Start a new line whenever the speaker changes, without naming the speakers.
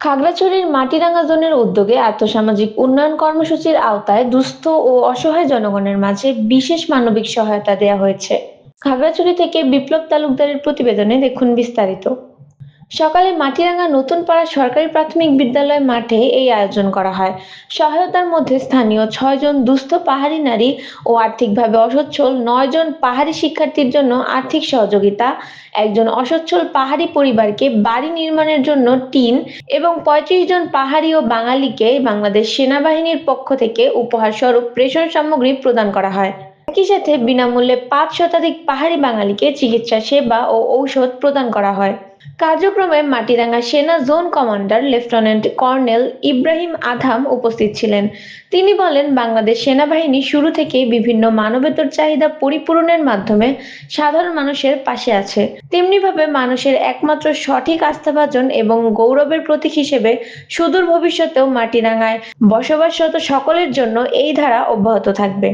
খাগড়াছড়ির মাটিরাঙ্গা জোনের উদ্যোগে আর্থসামাজিক উন্নয়ন কর্মসূচির আওতায় দুস্থ ও অসহায় জনগণের মাঝে বিশেষ মানবিক সহায়তা দেওয়া হয়েছে। খাগড়াছড়ি থেকে বিপ্লব তালুকদারের প্রতিবেদনে দেখুন বিস্তারিত। সকালে মাটিরাঙ্গা নতুন পাড়া সরকারি প্রাথমিক বিদ্যালয় মাঠে এই আয়োজন করা হয়। সহায়তার মধ্যে স্থানীয় 6 জন দুস্থ পাহাড়ি নারী ও আর্থিকভাবে অসচ্ছল 9 জন পাহাড়ি শিক্ষার্থীর জন্য আর্থিক সহযোগিতা, একজন অসচ্ছল পাহাড়ি পরিবারকে বাড়ি নির্মাণের জন্য টিন এবং 35 জন পাহাড়ি ও বাঙালিকে বাংলাদেশ সেনাবাহিনীর পক্ষ থেকে উপহার স্বরূপ রেশন সামগ্রী প্রদান করা হয়। একই সাথে বিনামূল্যে 5 শতাধিক পাহাড়ি বাঙালিকে চিকিৎসা সেবা ও ঔষধ প্রদান করা হয়। কার্যক্রমে মাটিরাঙ্গা সেনা zone commander lieutenant colonel Ibrahim Adham উপস্থিত ছিলেন। তিনি বলেন, বাংলাদেশ সেনাবাহিনী শুরু থেকেই বিভিন্ন মানবেতর চাহিদা পরিপূরণের মাধ্যমে সাধারণ মানুষের পাশে আছে। তেমনিভাবে মানুষের একমাত্র সঠিক আস্থাভাজন এবং গৌরবের প্রতীক হিসেবে সুদূর ভবিষ্যতেও মাটিরাঙ্গায় বসবাসরত সকলের জন্য এই ধারা অব্যাহত থাকবে।